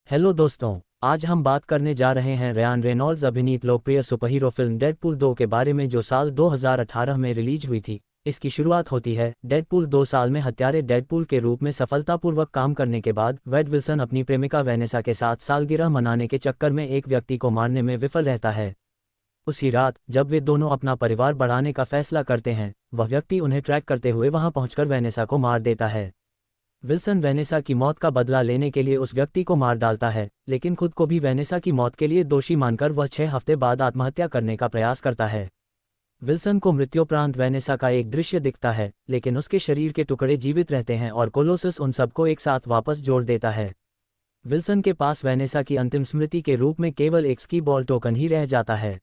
Hello दोस्तों, आज हम बात करने जा रहे हैं रयान रेनॉल्ड्स अभिनीत लोकप्रिय सुपरहीरो फिल्म डेडपूल 2 के बारे में जो साल 2018 में रिलीज हुई थी। इसकी शुरुआत होती है डेडपूल 2 साल में हत्यारे डेडपूल के रूप में सफलतापूर्वक काम करने के बाद वेड विल्सन अपनी प्रेमिका वेनेसा के साथ सालगिरह मनाने के चक्कर में एक व्यक्ति को मारने में विफल रहता है। उसी रात जब वे दोनों अपना परिवार बढ़ाने का फैसला करते हैं, वह व्यक्ति उन्हें ट्रैक करते हुए वहां पहुंचकर वेनेसा को मार देता है। विल्सन वेनेसा की मौत का बदला लेने के लिए उस व्यक्ति को मार डालता है, लेकिन खुद को भी वेनेसा की मौत के लिए दोषी मानकर वह 6 हफ्ते बाद आत्महत्या करने का प्रयास करता है। विल्सन को मृत्युपरांत वेनेसा का एक दृश्य दिखता है, लेकिन उसके शरीर के टुकड़े जीवित रहते हैं और कोलोसस उन सबको एक साथ वापस जोड़ देता है। विल्सन के पास वेनेसा की अंतिम स्मृति के रूप में केवल एक स्की बॉल टोकन ही रह जाता है।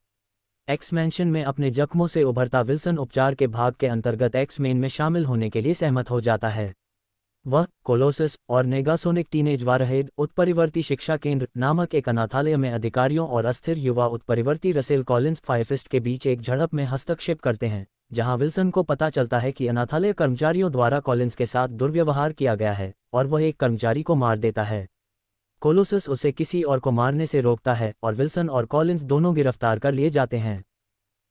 एक्स मैंशन में अपने जख्मों से उभरता विल्सन उपचार के भाग के अंतर्गत एक्स मेन में शामिल होने के लिए सहमत हो जाता है। वह कोलोसस और नेगासोनिक टीनेज वारहेड उत्परिवर्ती शिक्षा केंद्र नामक एक अनाथालय में अधिकारियों और अस्थिर युवा उत्परिवर्ती रसेल कॉलिंस फाइफिस्ट के बीच एक झड़प में हस्तक्षेप करते हैं, जहां विल्सन को पता चलता है कि अनाथालय कर्मचारियों द्वारा कॉलिंस के साथ दुर्व्यवहार किया गया है और वह एक कर्मचारी को मार देता है। कोलोसस उसे किसी और को मारने से रोकता है और विल्सन और कॉलिंस दोनों गिरफ्तार कर लिए जाते हैं।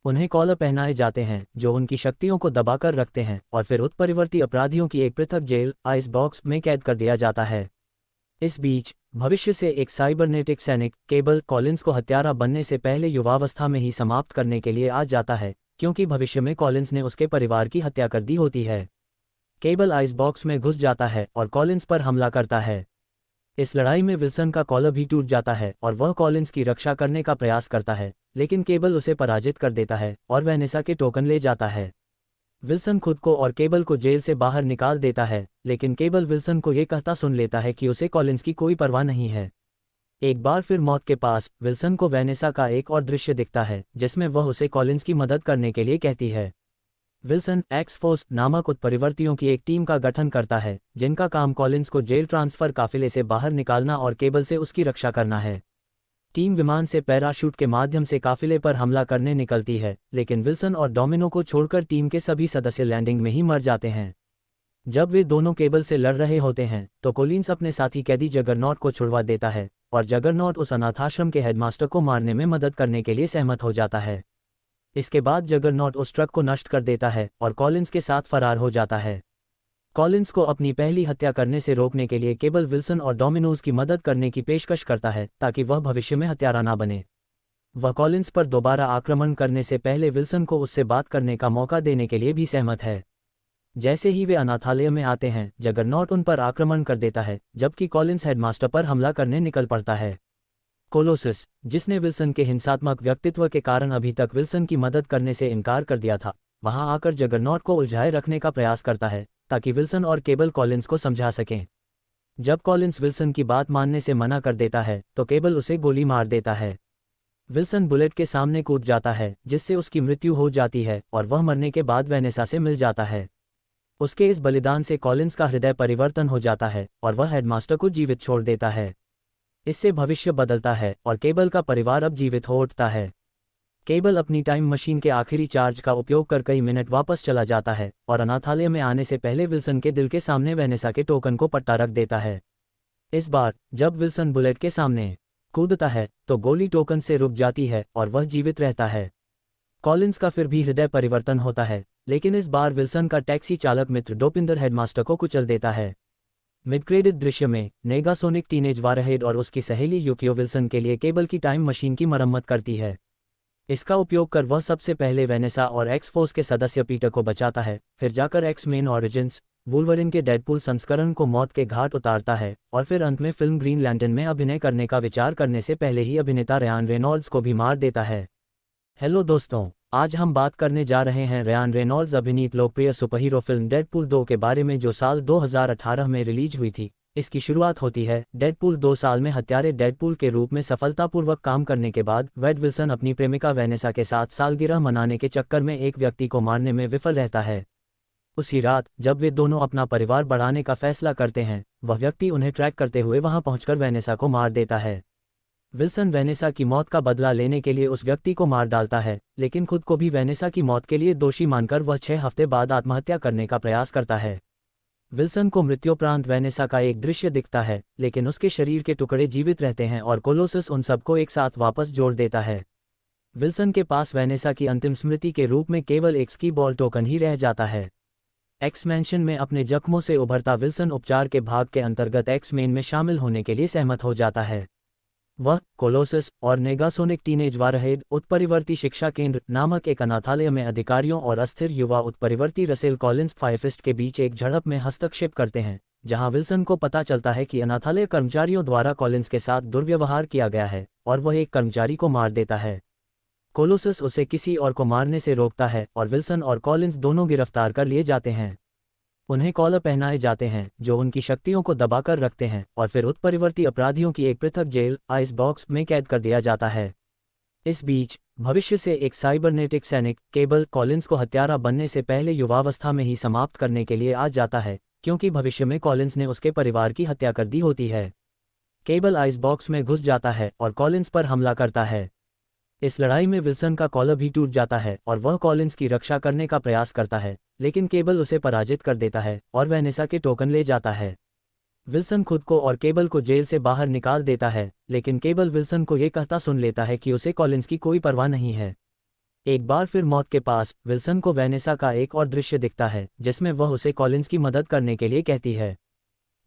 उन्हें कॉलर पहनाए जाते हैं जो उनकी शक्तियों को दबाकर रखते हैं और फिर उत्परिवर्ती अपराधियों की एक पृथक जेल आइस बॉक्स में कैद कर दिया जाता है। इस बीच भविष्य से एक साइबरनेटिक सैनिक केबल कॉलिंस को हत्यारा बनने से पहले युवावस्था में ही समाप्त करने के लिए आ जाता है, क्योंकि भविष्य में कॉलिंस ने उसके परिवार की हत्या कर दी होती है। केबल आइस बॉक्स में घुस जाता है और कॉलिंस पर हमला करता है। इस लड़ाई में विल्सन का कॉलर भी टूट जाता है और वह कॉलिंस की रक्षा करने का प्रयास करता है, लेकिन केबल उसे पराजित कर देता है और वेनेसा के टोकन ले जाता है। विल्सन खुद को और केबल को जेल से बाहर निकाल देता है, लेकिन केबल विल्सन को ये कहता सुन लेता है कि उसे कॉलिंस की कोई परवाह नहीं है। एक बार फिर मौत के पास विल्सन को वेनेसा का एक और दृश्य दिखता है, जिसमें वह उसे कॉलिंस की मदद करने के लिए कहती है। विल्सन एक्स-फोर्स नामक उत्परिवर्तियों की एक टीम का गठन करता है, जिनका काम कॉलिंस को जेल ट्रांसफर काफिले से बाहर निकालना और केबल से उसकी रक्षा करना है। टीम विमान से पैराशूट के माध्यम से काफिले पर हमला करने निकलती है, लेकिन विल्सन और डोमिनो को छोड़कर टीम के सभी सदस्य लैंडिंग में ही मर जाते हैं। जब वे दोनों केबल से लड़ रहे होते हैं तो कोलिंस अपने साथी कैदी जगरनॉट को छुड़वा देता है और जगरनॉट उस अनाथाश्रम के हेडमास्टर को मारने में मदद करने के लिए सहमत हो जाता है। इसके बाद जगरनॉट उस ट्रक को नष्ट कर देता है और कॉलिंस के साथ फरार हो जाता है। कॉलिंस को अपनी पहली हत्या करने से रोकने के लिए केबल विल्सन और डोमिनोज की मदद करने की पेशकश करता है ताकि वह भविष्य में हत्यारा ना बने। वह कॉलिंस पर दोबारा आक्रमण करने से पहले विल्सन को उससे बात करने का मौका देने के लिए भी सहमत है। जैसे ही वे अनाथालय में आते हैं, जगरनॉट उन पर आक्रमण कर देता है, जबकि कॉलिंस हेडमास्टर पर हमला करने निकल पड़ता है। कोलोसस, जिसने विल्सन के हिंसात्मक व्यक्तित्व के कारण अभी तक विल्सन की मदद करने से इनकार कर दिया था, वहां आकर जगरनॉट को उलझाए रखने का प्रयास करता है ताकि विल्सन और केबल कॉलिंस को समझा सकें। जब कॉलिंस विल्सन की बात मानने से मना कर देता है तो केबल उसे गोली मार देता है। विल्सन बुलेट के सामने कूद जाता है, जिससे उसकी मृत्यु हो जाती है और वह मरने के बाद वेनेसा से मिल जाता है। उसके इस बलिदान से कॉलिंस का हृदय परिवर्तन हो जाता है और वह हेडमास्टर को जीवित छोड़ देता है। इससे भविष्य बदलता है और केबल का परिवार अब जीवित हो उठता है। केबल अपनी टाइम मशीन के आखिरी चार्ज का उपयोग कर कई मिनट वापस चला जाता है और अनाथालय में आने से पहले विल्सन के दिल के सामने वेनेसा के टोकन को पट्टा रख देता है। इस बार जब विल्सन बुलेट के सामने कूदता है तो गोली टोकन से रुक जाती है और वह जीवित रहता है। कॉलिंस का फिर भी हृदय परिवर्तन होता है, लेकिन इस बार विल्सन का टैक्सी चालक मित्र डोपिंदर हेडमास्टर को कुचल देता है। मिड-क्रेडिट दृश्य में नेगासोनिक टीनेज वारहेड और उसकी सहेली यूकियो विल्सन के लिए केबल की टाइम मशीन की मरम्मत करती है। इसका उपयोग कर वह सबसे पहले वेनेसा और एक्स-फोर्स के सदस्य पीटर को बचाता है, फिर जाकर एक्स-मेन ऑरिजिन्स वुल्वरिन के डेडपूल संस्करण को मौत के घाट उतारता है और फिर अंत में फिल्म ग्रीन लैंटर्न में अभिनय करने का विचार करने से पहले ही अभिनेता रयान रेनॉल्ड्स को भी मार देता है। हेलो दोस्तों, आज हम बात करने जा रहे हैं रयान रेनॉल्ड्स अभिनीत लोकप्रिय सुपरहीरो फिल्म डेडपूल 2 के बारे में जो साल 2018 में रिलीज हुई थी। इसकी शुरुआत होती है डेडपूल 2 साल में हत्यारे डेडपूल के रूप में सफलतापूर्वक काम करने के बाद वेड विल्सन अपनी प्रेमिका वेनेसा के साथ सालगिरह मनाने के चक्कर में एक व्यक्ति को मारने में विफल रहता है। उसी रात जब वे दोनों अपना परिवार बढ़ाने का फैसला करते हैं, वह व्यक्ति उन्हें ट्रैक करते हुए वहां पहुंचकर वेनेसा को मार देता है। विल्सन वेनेसा की मौत का बदला लेने के लिए उस व्यक्ति को मार डालता है, लेकिन खुद को भी वेनेसा की मौत के लिए दोषी मानकर वह 6 हफ्ते बाद आत्महत्या करने का प्रयास करता है। विल्सन को मृत्युपरांत वेनेसा का एक दृश्य दिखता है, लेकिन उसके शरीर के टुकड़े जीवित रहते हैं और कोलोसस उन सबको एक साथ वापस जोड़ देता है। विल्सन के पास वेनेसा की अंतिम स्मृति के रूप में केवल एक स्की बॉल टोकन ही रह जाता है। एक्स मैंशन में अपने जख्मों से उभरता विल्सन उपचार के भाग के अंतर्गत एक्स मेन में शामिल होने के लिए सहमत हो जाता है। वह कोलोसस और नेगासोनिक टीनेज वारहेड उत्परिवर्ती शिक्षा केंद्र नामक एक अनाथालय में अधिकारियों और अस्थिर युवा उत्परिवर्ती रसेल कॉलिंस फाइफिस्ट के बीच एक झड़प में हस्तक्षेप करते हैं, जहां विल्सन को पता चलता है कि अनाथालय कर्मचारियों द्वारा कॉलिंस के साथ दुर्व्यवहार किया गया है और वह एक कर्मचारी को मार देता है। कोलोसस उसे किसी और को मारने से रोकता है और विल्सन और कॉलिंस दोनों गिरफ्तार कर लिए जाते हैं। उन्हें कॉलर पहनाए जाते हैं जो उनकी शक्तियों को दबाकर रखते हैं और फिर उत्परिवर्ती अपराधियों की एक पृथक जेल आइस बॉक्स में कैद कर दिया जाता है। इस बीच भविष्य से एक साइबरनेटिक सैनिक केबल कॉलिंस को हत्यारा बनने से पहले युवावस्था में ही समाप्त करने के लिए आ जाता है, क्योंकि भविष्य में कॉलिंस ने उसके परिवार की हत्या कर दी होती है। केबल आइस बॉक्स में घुस जाता है और कॉलिंस पर हमला करता है। इस लड़ाई में विल्सन का कॉलर भी टूट जाता है और वह कॉलिंस की रक्षा करने का प्रयास करता है, लेकिन केबल उसे पराजित कर देता है और वेनेसा के टोकन ले जाता है। विल्सन खुद को और केबल को जेल से बाहर निकाल देता है, लेकिन केबल विल्सन को ये कहता सुन लेता है कि उसे कॉलिंस की कोई परवाह नहीं है। एक बार फिर मौत के पास विल्सन को वेनेसा का एक और दृश्य दिखता है, जिसमें वह उसे कॉलिंस की मदद करने के लिए कहती है।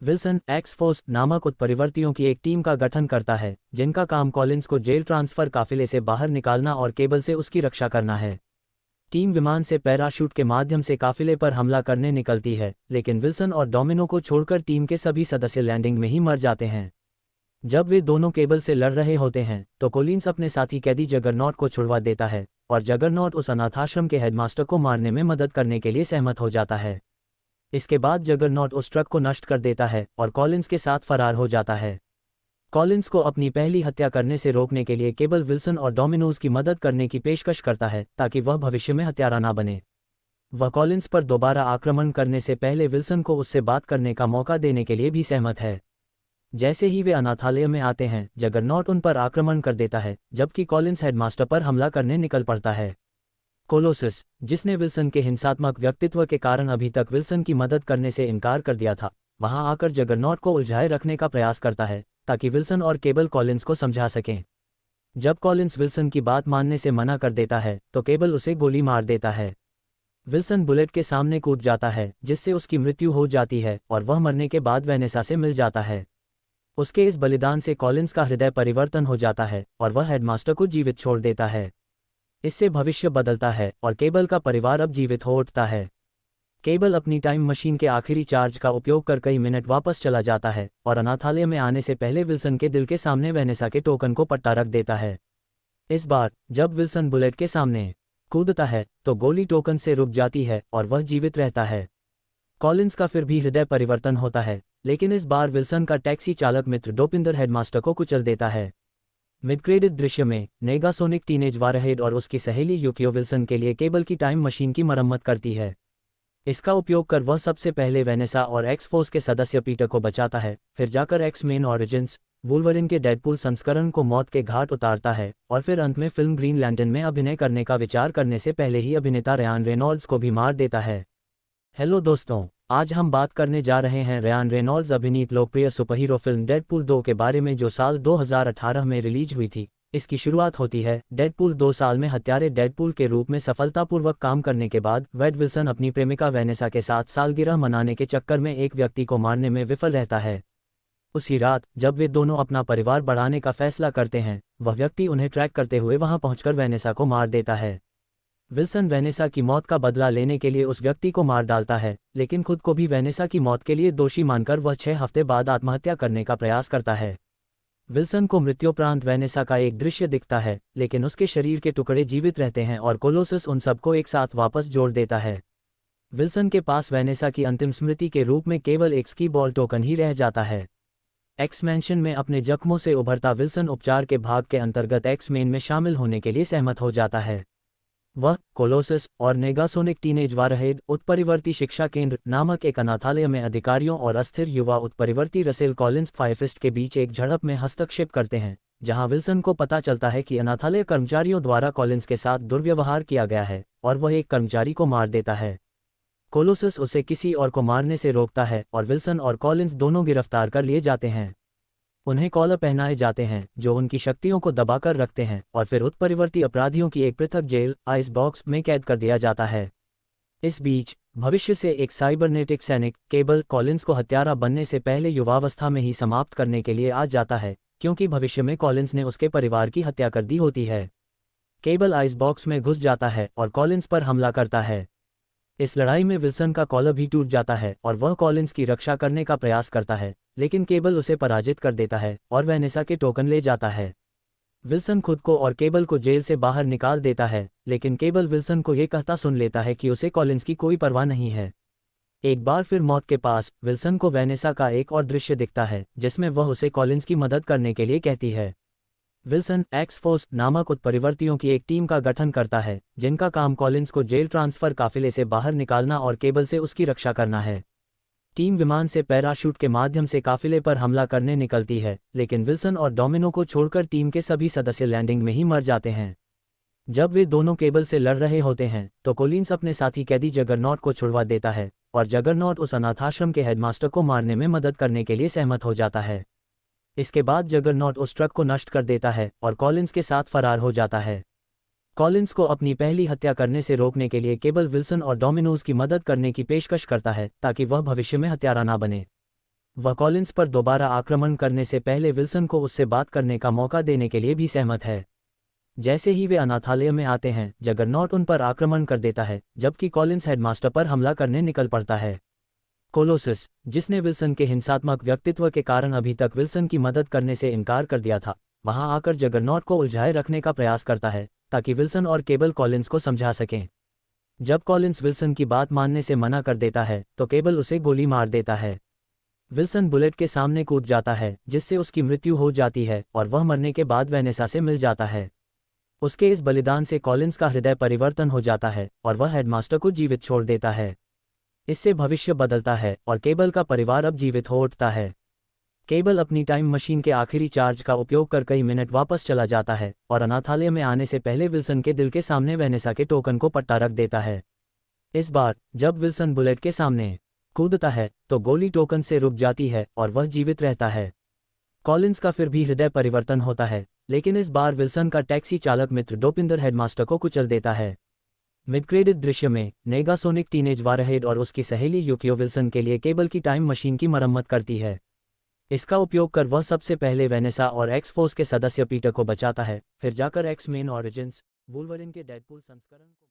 विल्सन एक्स-फोर्स नामक उत्परिवर्तियों की एक टीम का गठन करता है, जिनका काम कॉलिंस को जेल ट्रांसफर काफिले से बाहर निकालना और केबल से उसकी रक्षा करना है। टीम विमान से पैराशूट के माध्यम से काफिले पर हमला करने निकलती है, लेकिन विल्सन और डोमिनो को छोड़कर टीम के सभी सदस्य लैंडिंग में ही मर जाते हैं। जब वे दोनों केबल से लड़ रहे होते हैं तो कोलिंस अपने साथी कैदी जगरनॉट को छुड़वा देता है और जगरनॉट उस अनाथाश्रम के हेडमास्टर को मारने में मदद करने के लिए सहमत हो जाता है। इसके बाद जगरनॉट उस ट्रक को नष्ट कर देता है और कॉलिंस के साथ फरार हो जाता है। कॉलिंस को अपनी पहली हत्या करने से रोकने के लिए केबल विल्सन और डोमिनोज की मदद करने की पेशकश करता है ताकि वह भविष्य में हत्यारा ना बने। वह कॉलिंस पर दोबारा आक्रमण करने से पहले विल्सन को उससे बात करने का मौका देने के लिए भी सहमत है। जैसे ही वे अनाथालय में आते हैं, जगरनॉट उन पर आक्रमण कर देता है, जबकि कॉलिंस हेडमास्टर पर हमला करने निकल पड़ता है। कोलोसस, जिसने विल्सन के हिंसात्मक व्यक्तित्व के कारण अभी तक विल्सन की मदद करने से इनकार कर दिया था, वहां आकर जगरनॉट को उलझाए रखने का प्रयास करता है ताकि विल्सन और केबल कॉलिंस को समझा सकें। जब कॉलिंस विल्सन की बात मानने से मना कर देता है तो केबल उसे गोली मार देता है। विल्सन बुलेट के सामने कूद जाता है, जिससे उसकी मृत्यु हो जाती है और वह मरने के बाद वेनेसा से मिल जाता है। उसके इस बलिदान से कॉलिंस का हृदय परिवर्तन हो जाता है और वह हेडमास्टर को जीवित छोड़ देता है। इससे भविष्य बदलता है और केबल का परिवार अब जीवित हो उठता है। केबल अपनी टाइम मशीन के आखिरी चार्ज का उपयोग कर कई मिनट वापस चला जाता है और अनाथालय में आने से पहले विल्सन के दिल के सामने वेनेसा के टोकन को पट्टा रख देता है। इस बार जब विल्सन बुलेट के सामने कूदता है तो गोली टोकन से रुक जाती है और वह जीवित रहता है। कॉलिंस का फिर भी हृदय परिवर्तन होता है, लेकिन इस बार विल्सन का टैक्सी चालक मित्र डोपिंदर हेडमास्टर को कुचल देता है। मिड क्रेडिट दृश्य में नेगासोनिक टीनेज वारहेड और उसकी सहेली यूकियो विल्सन के लिए केबल की टाइम मशीन की मरम्मत करती है। इसका उपयोग कर वह सबसे पहले वेनेसा और एक्स-फोर्स के सदस्य पीटर को बचाता है, फिर जाकर एक्स-मेन ऑरिजिन्स वुल्वरिन के डेडपूल संस्करण को मौत के घाट उतारता है और फिर अंत में फिल्म ग्रीन लैंटर्न में अभिनय करने का विचार करने से पहले ही अभिनेता रयान रेनॉल्ड्स को भी मार देता है। हेलो दोस्तों, आज हम बात करने जा रहे हैं रयान रेनॉल्ड्स अभिनीत लोकप्रिय सुपरहीरो फिल्म डेडपूल 2 के बारे में, जो साल 2018 में रिलीज हुई थी। इसकी शुरुआत होती है डेडपूल 2 साल में हत्यारे डेडपूल के रूप में सफलतापूर्वक काम करने के बाद वेड विल्सन अपनी प्रेमिका वेनेसा के साथ सालगिरह मनाने के चक्कर में एक व्यक्ति को मारने में विफल रहता है। उसी रात जब वे दोनों अपना परिवार बढ़ाने का फैसला करते हैं, वह व्यक्ति उन्हें ट्रैक करते हुए वहां पहुंचकर वेनेसा को मार देता है। विल्सन वेनेसा की मौत का बदला लेने के लिए उस व्यक्ति को मार डालता है, लेकिन खुद को भी वेनेसा की मौत के लिए दोषी मानकर वह 6 हफ्ते बाद आत्महत्या करने का प्रयास करता है। विल्सन को मृत्युपरांत वेनेसा का एक दृश्य दिखता है, लेकिन उसके शरीर के टुकड़े जीवित रहते हैं और कोलोसस उन सबको एक साथ वापस जोड़ देता है। विल्सन के पास वेनेसा की अंतिम स्मृति के रूप में केवल एक स्की बॉल टोकन ही रह जाता है। एक्स मैंशन में अपने जख्मों से उभरता विल्सन उपचार के भाग के अंतर्गत एक्स मेन में शामिल होने के लिए सहमत हो जाता है। वह कोलोसस और नेगासोनिक टीनेज वारहेड उत्परिवर्ती शिक्षा केंद्र नामक एक अनाथालय में अधिकारियों और अस्थिर युवा उत्परिवर्ती रसेल कॉलिंस फाइफिस्ट के बीच एक झड़प में हस्तक्षेप करते हैं, जहां विल्सन को पता चलता है कि अनाथालय कर्मचारियों द्वारा कॉलिंस के साथ दुर्व्यवहार किया गया है और वह एक कर्मचारी को मार देता है। कोलोसस उसे किसी और को मारने से रोकता है और विल्सन और कॉलिंस दोनों गिरफ्तार कर लिए जाते हैं। उन्हें कॉलर पहनाए जाते हैं जो उनकी शक्तियों को दबाकर रखते हैं और फिर उत्परिवर्ती अपराधियों की एक पृथक जेल आइस बॉक्स में कैद कर दिया जाता है। इस बीच भविष्य से एक साइबरनेटिक सैनिक केबल कॉलिंस को हत्यारा बनने से पहले युवावस्था में ही समाप्त करने के लिए आ जाता है, क्योंकि भविष्य में कॉलिंस ने उसके परिवार की हत्या कर दी होती है। केबल आइस बॉक्स में घुस जाता है और कॉलिंस पर हमला करता है। इस लड़ाई में विल्सन का कॉलर भी टूट जाता है और वह कॉलिंस की रक्षा करने का प्रयास करता है, लेकिन केबल उसे पराजित कर देता है और वैनेसा के टोकन ले जाता है। विल्सन खुद को और केबल को जेल से बाहर निकाल देता है, लेकिन केबल विल्सन को ये कहता सुन लेता है कि उसे कॉलिंस की कोई परवाह नहीं है। एक बार फिर मौत के पास विल्सन को वैनेसा का एक और दृश्य दिखता है जिसमें वह उसे कॉलिंस की मदद करने के लिए कहती है। विल्सन एक्स-फोर्स नामक उत्परिवर्तियों की एक टीम का गठन करता है जिनका काम कॉलिंस को जेल ट्रांसफर काफिले से बाहर निकालना और केबल से उसकी रक्षा करना है। टीम विमान से पैराशूट के माध्यम से काफिले पर हमला करने निकलती है, लेकिन विल्सन और डोमिनो को छोड़कर टीम के सभी सदस्य लैंडिंग में ही मर जाते हैं। जब वे दोनों केबल से लड़ रहे होते हैं तो कोलिंस अपने साथी कैदी जगरनॉट को छुड़वा देता है और जगरनॉट उस अनाथाश्रम के हेडमास्टर को मारने में मदद करने के लिए सहमत हो जाता है। इसके बाद जगरनॉट उस ट्रक को नष्ट कर देता है और कॉलिंस के साथ फरार हो जाता है। कॉलिंस को अपनी पहली हत्या करने से रोकने के लिए केबल विल्सन और डोमिनोज की मदद करने की पेशकश करता है ताकि वह भविष्य में हत्यारा ना बने। वह कॉलिंस पर दोबारा आक्रमण करने से पहले विल्सन को उससे बात करने का मौका देने के लिए भी सहमत है। जैसे ही वे अनाथालय में आते हैं, जगरनॉट उन पर आक्रमण कर देता है, जबकि कॉलिंस हेडमास्टर पर हमला करने निकल पड़ता है। कोलोसस, जिसने विल्सन के हिंसात्मक व्यक्तित्व के कारण अभी तक विल्सन की मदद करने से इनकार कर दिया था, वहां आकर जगरनॉट को उलझाए रखने का प्रयास करता है ताकि विल्सन और केबल कॉलिंस को समझा सकें। जब कॉलिंस विल्सन की बात मानने से मना कर देता है तो केबल उसे गोली मार देता है। विल्सन बुलेट के सामने कूद जाता है जिससे उसकी मृत्यु हो जाती है और वह मरने के बाद वैनेसा से मिल जाता है। उसके इस बलिदान से कॉलिंस का हृदय परिवर्तन हो जाता है और वह हेडमास्टर को जीवित छोड़ देता है। इससे भविष्य बदलता है और केबल का परिवार अब जीवित हो उठता है। केबल अपनी टाइम मशीन के आखिरी चार्ज का उपयोग कर कई मिनट वापस चला जाता है और अनाथालय में आने से पहले विल्सन के दिल के सामने वैनेसा के टोकन को पट्टा रख देता है। इस बार जब विल्सन बुलेट के सामने कूदता है तो गोली टोकन से रुक जाती है और वह जीवित रहता है। कॉलिंस का फिर भी हृदय परिवर्तन होता है, लेकिन इस बार विल्सन का टैक्सी चालक मित्र डोपिंदर हेडमास्टर को कुचल देता है। मिड-क्रेडिट दृश्य में नेगासोनिक टीनेज वारहेड और उसकी सहेली यूकियो विल्सन के लिए केबल की टाइम मशीन की मरम्मत करती है। इसका उपयोग कर वह सबसे पहले वैनेसा और एक्स-फोर्स के सदस्य पीटर को बचाता है, फिर जाकर एक्स-मेन ऑरिजिन्स वुल्वरिन के डेडपूल संस्करण को